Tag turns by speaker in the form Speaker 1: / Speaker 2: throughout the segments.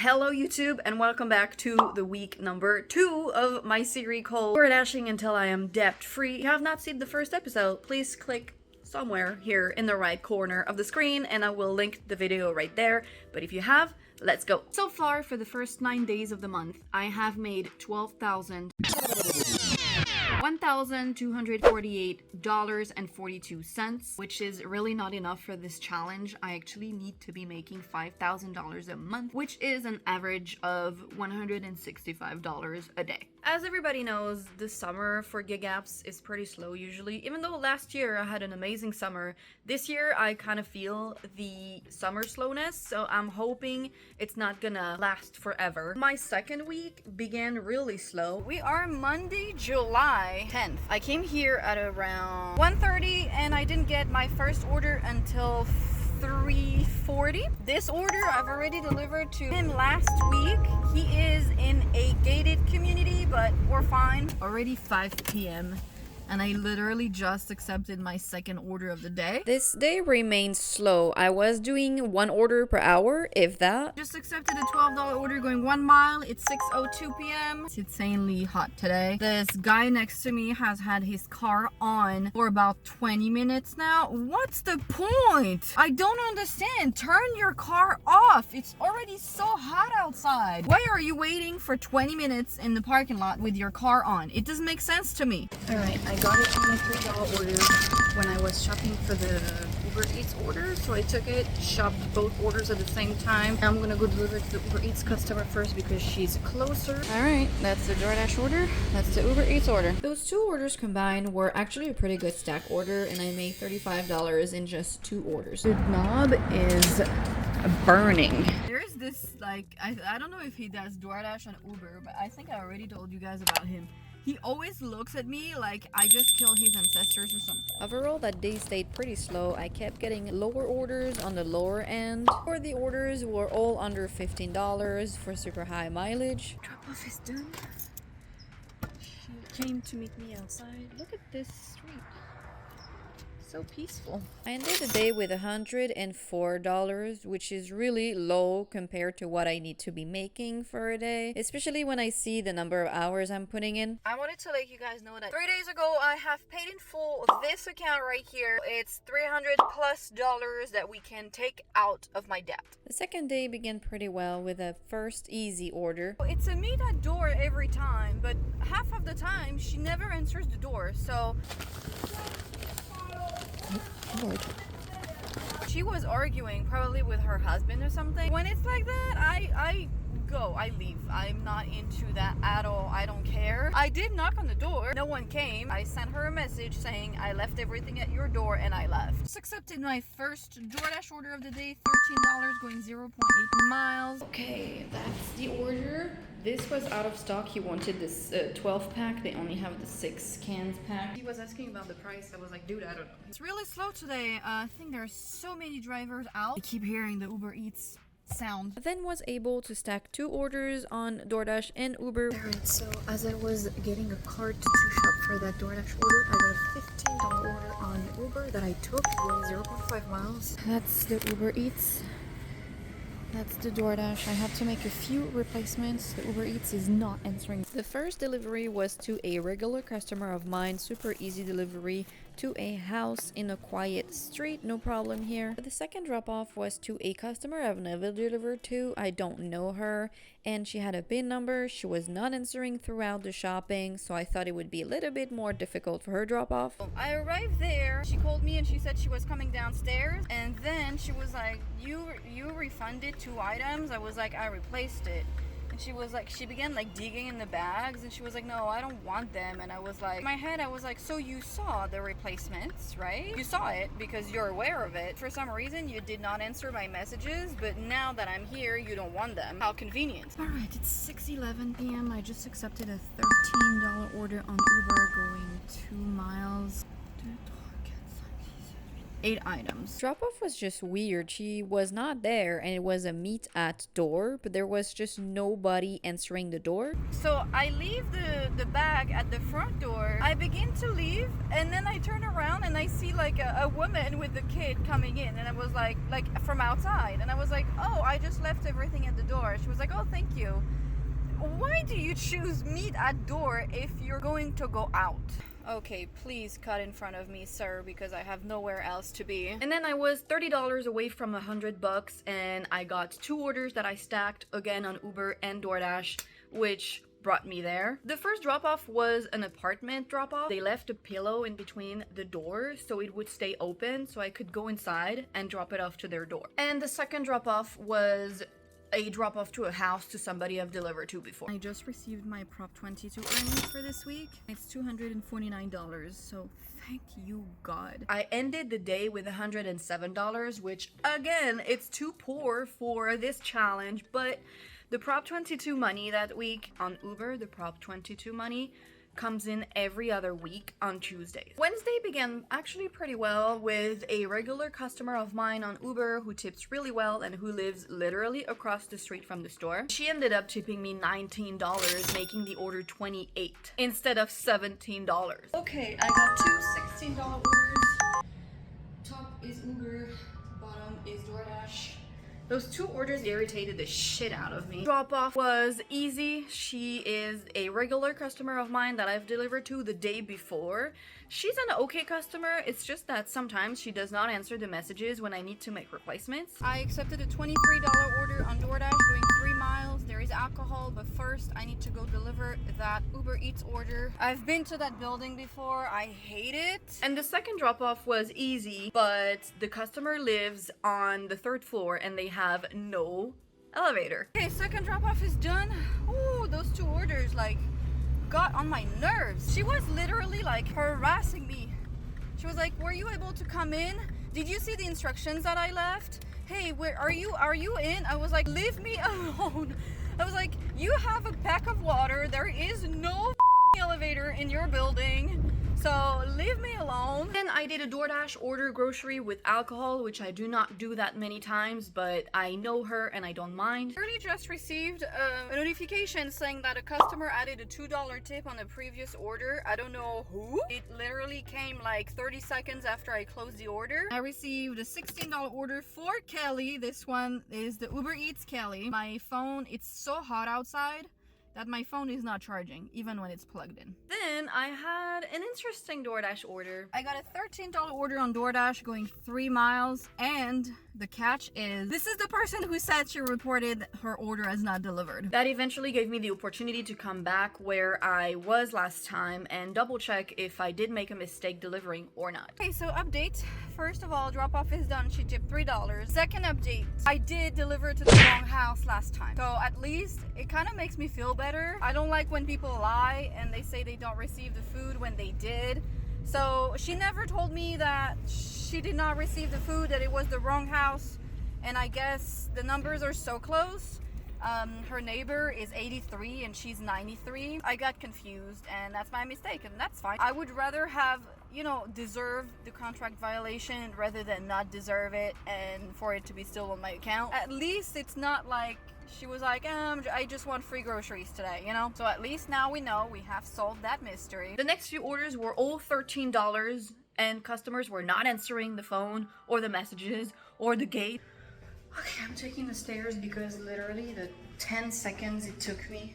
Speaker 1: Hello YouTube and welcome back to the week number 2 of my series called DoorDashing until I am debt free. If you have not seen the first episode, please click somewhere here in the right corner of the screen and I will link the video right there. But if you have, let's go. So far for the first 9 days of the month, I have made $1,248.42, which is really not enough for this challenge. I actually need to be making $5,000 a month, which is an average of $165 a day. As everybody knows, the summer for gig apps is pretty slow usually. Even though last year I had an amazing summer, this year I kind of feel the summer slowness, so I'm hoping it's not gonna last forever. My second week began really slow. We are Monday, July 10th. I came here at around 1:30 and I didn't get my first order until 3:40. This order I've already delivered to him last week. He is in a gated community, but we're fine. Already 5 p.m. and I literally just accepted my second order of the day. This day remains slow. I was doing 1 order per hour, if that. Just accepted a $12 order going 1 mile. It's 6:02 p.m. It's insanely hot today. This guy next to me has had his car on for about 20 minutes now. What's the point? I don't understand. Turn your car off. It's already so hot outside. Why are you waiting for 20 minutes in the parking lot with your car on? It doesn't make sense to me. All right, I got it on a $3 order when I was shopping for the Uber Eats order, so I took it, shopped both orders at the same time. I'm gonna go deliver it to the Uber Eats customer first because she's closer. All right, that's the DoorDash order, that's the Uber Eats order. Those 2 orders combined were actually a pretty good stack order and I made $35 in just 2 orders. The knob is burning. There's this, like, I don't know if he does DoorDash and Uber, but I think I already told you guys about him. He always looks at me like I just killed his ancestors or something. Overall, that day stayed pretty slow. I kept getting lower orders on the lower end. For the orders were all under $15 for super high mileage. Drop off is done. She came to meet me outside. Look at this street. So peaceful. I ended the day with $104, which is really low compared to what I need to be making for a day, especially when I see the number of hours I'm putting in. I wanted to let you guys know that 3 days ago I have paid in full this account right here. It's $300+ that we can take out of my debt. The second day began pretty well with a first easy order. It's a meet at door every time, but half of the time she never answers the door, so she was arguing probably with her husband or something. When it's like that, I leave. I'm not into that at all. I don't care. I did knock on the door. No one came. I sent her a message saying I left everything at your door and I left. Just accepted my first DoorDash order of the day, $13 going 0.8 miles. Okay, that's the order. This was out of stock. He wanted this 12 pack. They only have the 6 cans pack. He was asking about the price. I was like, dude, I don't know. It's really slow today. I think there's so many drivers out. I keep hearing the Uber Eats sound. I then was able to stack 2 orders on DoorDash and Uber. Alright, so as I was getting a cart to shop for that DoorDash order, I got a $15 order on Uber that I took going 0.5 miles. That's the Uber Eats. That's the DoorDash. I had to make a few replacements. The Uber Eats is not answering. The first delivery was to a regular customer of mine. Super easy delivery to a house in a quiet street. No problem here. The second drop-off was to a customer I've never delivered to. I don't know her. And she had a PIN number. She was not answering throughout the shopping, so I thought it would be a little bit more difficult for her drop-off. I arrived there. She called me and she said she was coming downstairs. And then she was like, you refunded 2 items? I was like, I replaced it. And she was like, she began like digging in the bags and she was like, no, I don't want them. And I was like, in my head I was like, so you saw the replacements, right? You saw it because you're aware of it. For some reason you did not answer my messages, but now that I'm here you don't want them. How convenient. All right, it's 6:11 p.m. I just accepted a $13 order on Uber going 2 miles. 8 items.
Speaker 2: Drop off was just weird. She was not there and it was a meet at door, but there was just nobody answering the door.
Speaker 1: So I leave the bag at the front door. I begin to leave and then I turn around and I see like a woman with the kid coming in, and I was like from outside, and I was like, oh, I just left everything at the door. She was like, oh, thank you. Why do you choose meet at door if you're going to go out? Okay, please cut in front of me, sir, because I have nowhere else to be. And then I was $30 away from $100, and I got 2 orders that I stacked again on Uber and DoorDash, which brought me there. The first drop-off was an apartment drop-off. They left a pillow in between the doors so it would stay open so I could go inside and drop it off to their door. And the second drop-off was a drop-off to a house to somebody I've delivered to before. I just received my Prop 22 earnings for this week. It's $249, so thank you, God. I ended the day with $107, which again, it's too poor for this challenge, but the Prop 22 money that week on Uber, the Prop 22 money comes in every other week on Tuesdays. Wednesday began actually pretty well with a regular customer of mine on Uber who tips really well and who lives literally across the street from the store. She ended up tipping me $19, making the order $28 instead of $17. Okay, I got 2 $16 orders. Top is Uber, bottom is DoorDash. Those 2 orders irritated the shit out of me. Drop off was easy. She is a regular customer of mine that I've delivered to the day before. She's an okay customer. It's just that sometimes she does not answer the messages when I need to make replacements. I accepted a $23 order on DoorDash going 3 miles. There is alcohol, but first I need to go deliver that Uber Eats order. I've been to that building before. I hate it. And the second drop off was easy, but the customer lives on the 3rd floor and they have no elevator. Okay, second drop off is done. Oh, those 2 orders like got on my nerves. She was literally like harassing me. She was like, were you able to come in? Did you see the instructions that I left? Hey, where are you in? I was like, leave me alone. I was like, you have a pack of water. There is no elevator in your building. So leave me alone. Then I did a DoorDash order grocery with alcohol, which I do not do that many times, but I know her and I don't mind. I already just received a notification saying that a customer added a $2 tip on a previous order. I don't know who. It literally came like 30 seconds after I closed the order. I received a $16 order for Kelly. This one is the Uber Eats Kelly. My phone, it's so hot outside that my phone is not charging, even when it's plugged in. Then I had an interesting DoorDash order. I got a $13 order on DoorDash going 3 miles, and the catch is, this is the person who said she reported her order as not delivered. That eventually gave me the opportunity to come back where I was last time and double check if I did make a mistake delivering or not. Okay, so update. First of all, drop off is done. She tipped $3. Second update, I did deliver to the wrong house last time. So at least it kind of makes me feel better. I don't like when people lie and they say they don't receive the food when they did. So she never told me that she did not receive the food, that it was the wrong house. And I guess the numbers are so close. Her neighbor is 83 and she's 93. I got confused and that's my mistake, and that's fine. I would rather have, you know, deserve the contract violation rather than not deserve it and for it to be still on my account. At least it's not like she was like, I just want free groceries today, you know? So at least now we know we have solved that mystery. The next few orders were all $13 and customers were not answering the phone or the messages or the gate. Okay, I'm taking the stairs because literally the 10 seconds it took me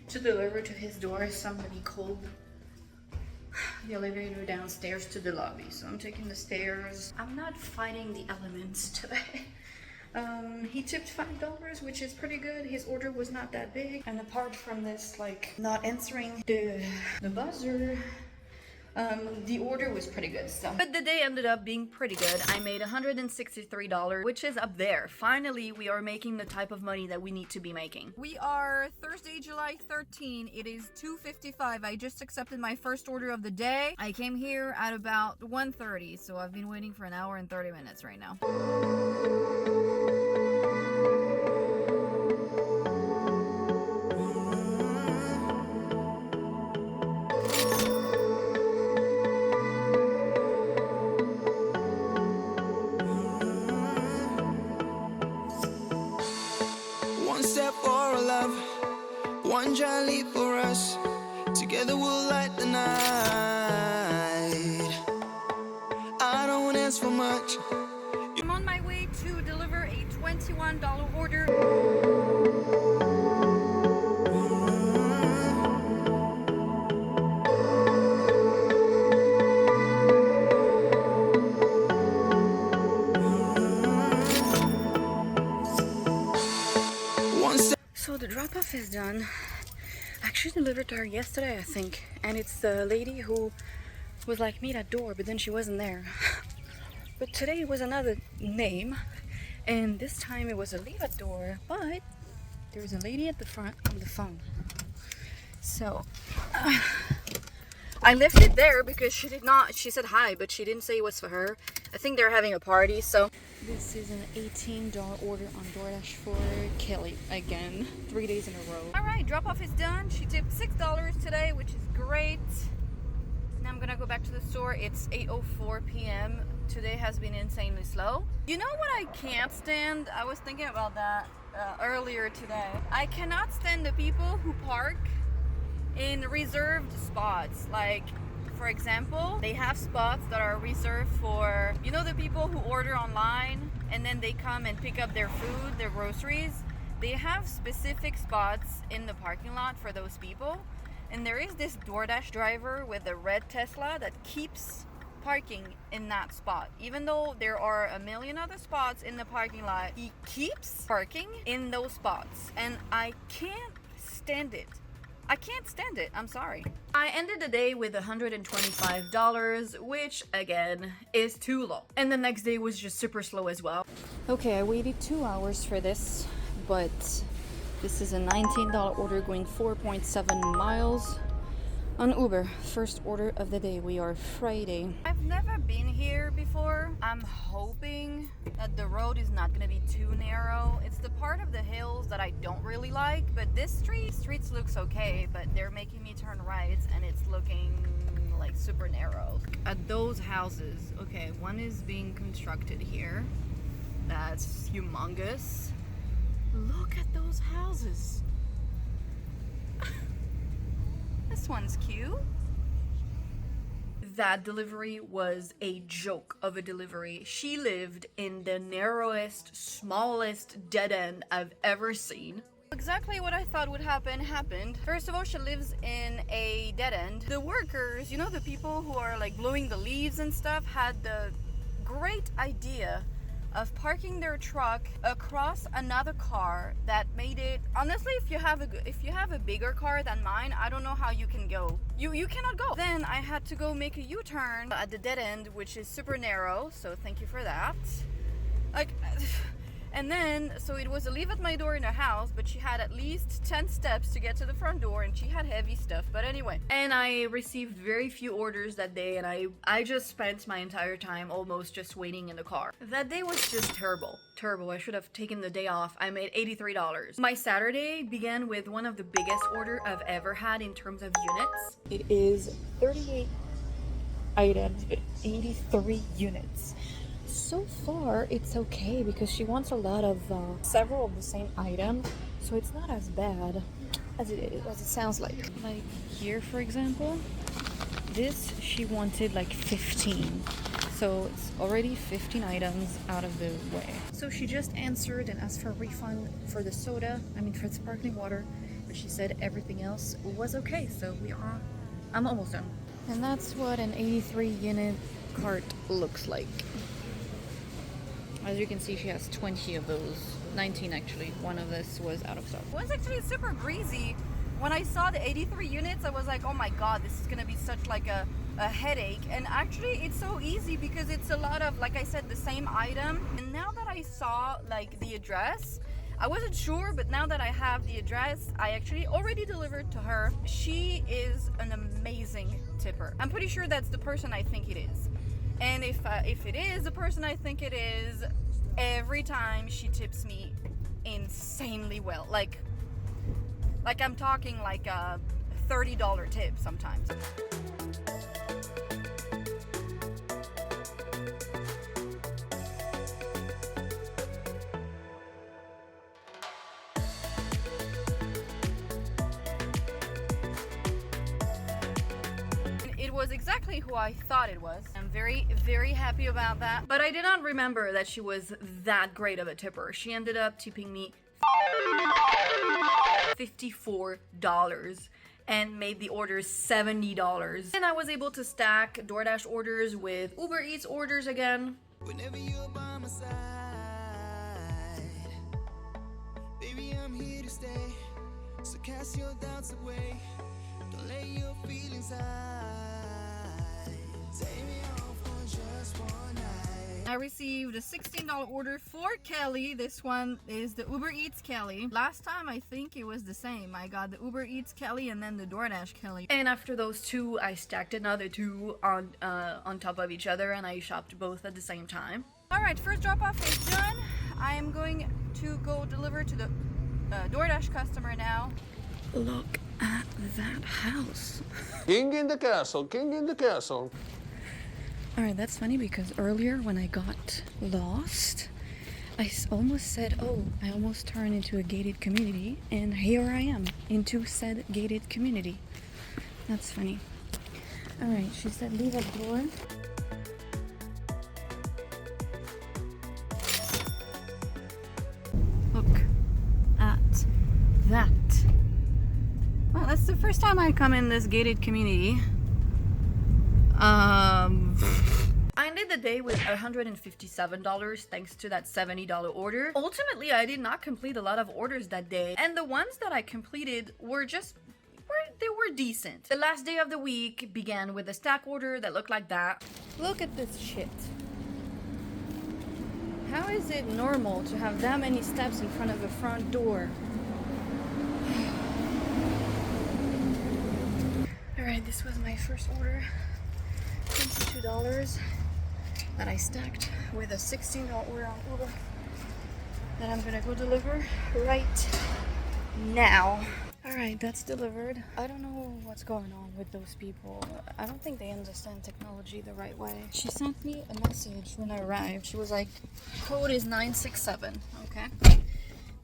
Speaker 1: to deliver to his door, somebody called the elevator downstairs to the lobby. So I'm taking the stairs. I'm not fighting the elements today. He tipped $5, which is pretty good. His order was not that big. And apart from this, like, not answering the buzzer, the order was pretty good, so. But the day ended up being pretty good. I made $163, which is up there. Finally, we are making the type of money that we need to be making. We are Thursday, July 13. It is 2:55. I just accepted my first order of the day. I came here at about 1:30, so I've been waiting for an hour and 30 minutes right now.
Speaker 3: our love, one giant leap for us. Together we'll light the night. I don't ask for much.
Speaker 1: I'm on my way to deliver a $21 order. So the drop-off is done. I actually delivered to her yesterday, I think, and it's the lady who was like, meet at door, but then she wasn't there. But today it was another name, and this time it was a leave at door, but there was a lady at the front on the phone. So I left it there because she said hi, but she didn't say it was for her. I think they're having a party, so. This is an $18 order on Doordash for Kelly again, 3 days in a row. All right, drop off is done. She tipped $6 today, which is great. Now I'm gonna go back to the store. It's 8:04 p.m. Today has been insanely slow. You know what I can't stand? I was thinking about that earlier today. I cannot stand the people who park in reserved spots. Like, for example, they have spots that are reserved for, you know, the people who order online and then they come and pick up their food, their groceries. They have specific spots in the parking lot for those people. And there is this DoorDash driver with a red Tesla that keeps parking in that spot. Even though there are a million other spots in the parking lot, he keeps parking in those spots. And I can't stand it. I can't stand it. I'm sorry. I ended the day with $125, which again is too low. And the next day was just super slow as well. Okay, I waited 2 hours for this, but this is a $19 order going 4.7 miles on Uber. First order of the day. We are Friday. I've never been here before. I'm hoping that the road is not gonna be too narrow. It's the part of the hills that I don't really like, but this streets looks okay, but they're making me turn right and it's looking like super narrow. At those houses, okay, one is being constructed here. That's humongous. Look at those houses. This one's cute. That delivery was a joke of a delivery. She lived in the narrowest, smallest dead end I've ever seen. Exactly what I thought would happen happened. First of all, she lives in a dead end. The workers, you know, the people who are like blowing the leaves and stuff, had the great idea of parking their truck across another car that made it, honestly, if you have a bigger car than mine, I don't know how you can go. You cannot go. Then I had to go make a U-turn at the dead end, which is super narrow, so thank you for that. Like, and then, so it was a leave at my door in her house, but she had at least 10 steps to get to the front door, and she had heavy stuff, but anyway. And I received very few orders that day, and I just spent my entire time almost just waiting in the car. That day was just terrible. Terrible. I should have taken the day off. I made $83. My Saturday began with one of the biggest order I've ever had in terms of units. It is 38 items, 83 units. So far it's okay because she wants a lot of several of the same items, so it's not as bad as it sounds like. Like here, for example, this she wanted like 15, so it's already 15 items out of the way. So she just answered and asked for a refund for the soda, for the sparkling water, but she said everything else was okay, so I'm almost done. And that's what an 83 unit cart looks like. As you can see, she has 20 of those. 19 actually. One of this was out of stock. It was actually super greasy. When I saw the 83 units, I was like, oh my god, this is gonna be such like a headache. And actually it's so easy because it's a lot of, like I said, the same item. And now that I saw like the address, I wasn't sure, but now that I have the address, I actually already delivered to her. She is an amazing tipper. I'm pretty sure that's the person I think it is. And if it is the person I think it is, every time she tips me insanely well. Like I'm talking like a $30 tip sometimes. was exactly who I thought it was. I'm very, very happy about that. But I did not remember that she was that great of a tipper. She ended up tipping me $54 and made the orders $70. And I was able to stack DoorDash orders with Uber Eats orders again.
Speaker 3: Whenever you're by my side, baby, I'm here to stay. So cast your doubts away. Don't let your feelings hide. Take me off for just one night.
Speaker 1: I received a $16 order for Kelly. This one is the Uber Eats Kelly. Last time I think it was the same. I got the Uber Eats Kelly and then the DoorDash Kelly. And after those two, I stacked another two on top of each other, and I shopped both at the same time. All right, first drop off is done. I am going to go deliver to the DoorDash customer now. Look at that house.
Speaker 4: King in the castle, king in the castle.
Speaker 1: Alright, that's funny because earlier when I got lost, I almost said, oh, I almost turned into a gated community, and here I am, into said gated community. That's funny. Alright, she said leave a door. Look at that. Well, that's the first time I come in this gated community. I ended the day with $157 thanks to that $70 order. Ultimately, I did not complete a lot of orders that day, and the ones that I completed were they were decent. The last day of the week began with a stack order that looked like that. Look at this shit. How is it normal to have that many steps in front of a front door? Alright, this was my first order. $22 that I stacked with a $16 order on Uber that I'm gonna go deliver right now. Alright, that's delivered. I don't know what's going on with those people. I don't think they understand technology the right way. She sent me a message when I arrived. She was like, code is 967, okay?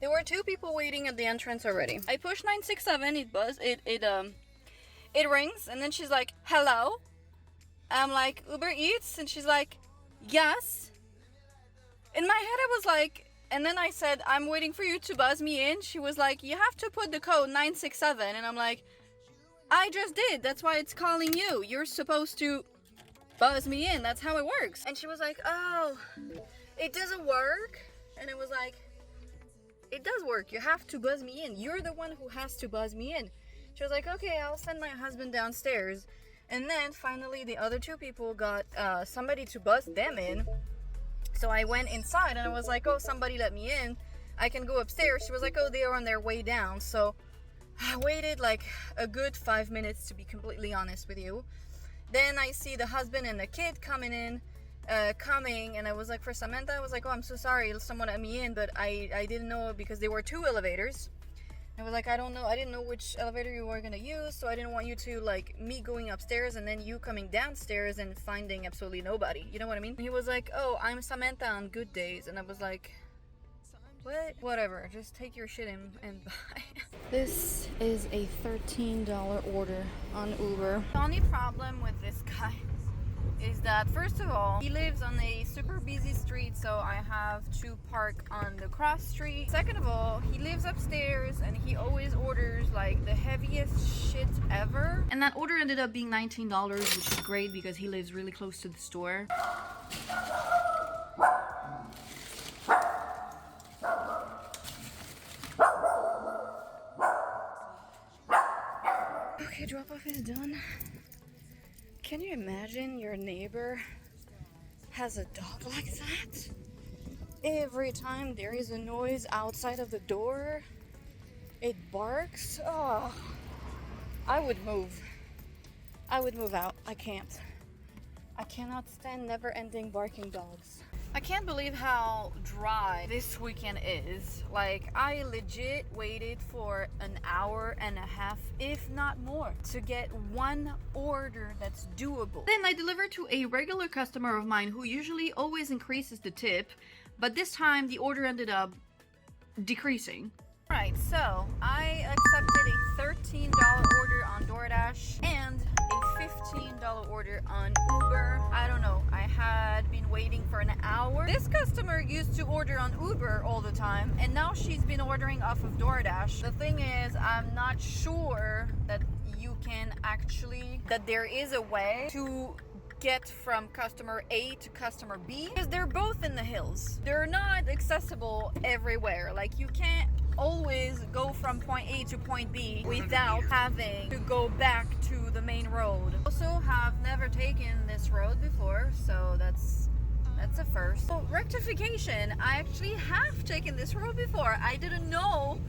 Speaker 1: There were two people waiting at the entrance already. I pushed 967, it buzzed, it rings, and then she's like, hello? I'm like, Uber Eats? And she's like, yes. In my head, I was like, and then I said, I'm waiting for you to buzz me in. She was like, you have to put the code 967. And I'm like, I just did. That's why it's calling you. You're supposed to buzz me in. That's how it works. And she was like, oh, it doesn't work. And it was like, it does work. You have to buzz me in. You're the one who has to buzz me in. She was like, okay, I'll send my husband downstairs. And then finally the other two people got somebody to buzz them in. So I went inside and I was like, oh, somebody let me in. I can go upstairs. She was like, oh, they are on their way down. So I waited like a good 5 minutes, to be completely honest with you. Then I see the husband and the kid coming in, and I was like, for Samantha, I was like, oh, I'm so sorry, someone let me in, but I didn't know because there were two elevators. I was like, I didn't know which elevator you were gonna use, so I didn't want you to, like, me going upstairs and then you coming downstairs and finding absolutely nobody. You know what I mean? And he was like, oh, I'm Samantha on good days. And I was like, what? Whatever, just take your shit and buy. This is a $13 order on Uber. The only problem with this guy is that, first of all, he lives on a super busy street, so I have to park on the cross street. Second of all, he lives upstairs and he always orders like the heaviest shit ever. And that order ended up being $19, which is great because he lives really close to the store. Okay, drop off is done. Can you imagine your neighbor has a dog like that? Every time there is a noise outside of the door, it barks. Oh, I would move. I would move out. I can't. I cannot stand never-ending barking dogs. I can't believe how dry this weekend is. Like, I legit waited for an hour and a half, if not more, to get one order that's doable. Then I delivered to a regular customer of mine who usually always increases the tip, but this time the order ended up decreasing. Right, so I accepted a $13 order on DoorDash and a $15 order This customer used to order on Uber all the time, and now she's been ordering off of DoorDash. The thing is, I'm not sure that you can actually, that there is a way to get from customer A to customer B, because they're both in the hills. They're not accessible everywhere. Like, you can't always go from point A to point B without having to go back to the main road. Also have never taken this road before, so that's a first. So, rectification, I actually have taken this road before. I didn't know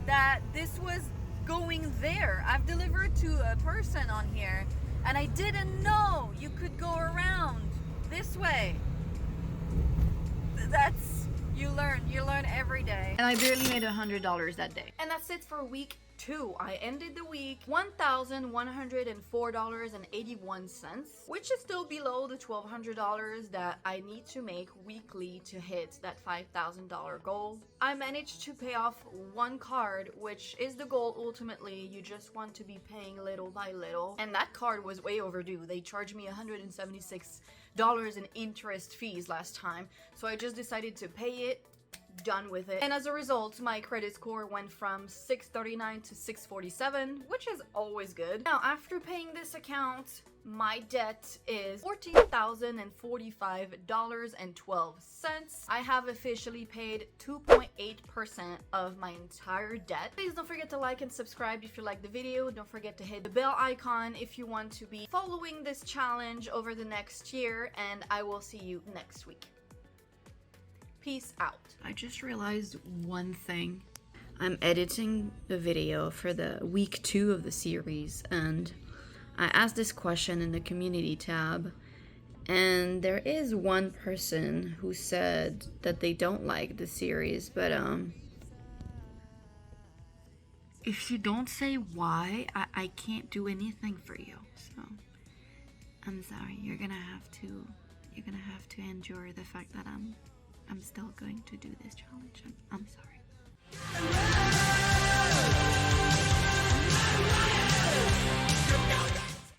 Speaker 1: that this was going there. I've delivered to a person on here, and I didn't know you could go around this way. That's, you learn every day. And I barely made $100 that day. And that's it for week 2. I ended the week $1,104.81, which is still below the $1,200 that I need to make weekly to hit that $5,000 goal. I managed to pay off one card, which is the goal ultimately. You just want to be paying little by little. And that card was way overdue. They charged me $176 in interest fees last time. So I just decided to pay it. Done with it. And as a result, my credit score went from 639 to 647, which is always good. Now, after paying this account, my debt is $14,045.12. I have officially paid 2.8% of my entire debt. Please don't forget to like and subscribe if you like the video. Don't forget to hit the bell icon if you want to be following this challenge over the next year, and I will see you next week. Peace out. I just realized one thing. I'm editing the video for the week 2 of the series, and I asked this question in the community tab, and there is one person who said that they don't like the series, but if you don't say why, I can't do anything for you. So I'm sorry. You're gonna have to endure the fact that I'm still going to do this challenge. I'm sorry.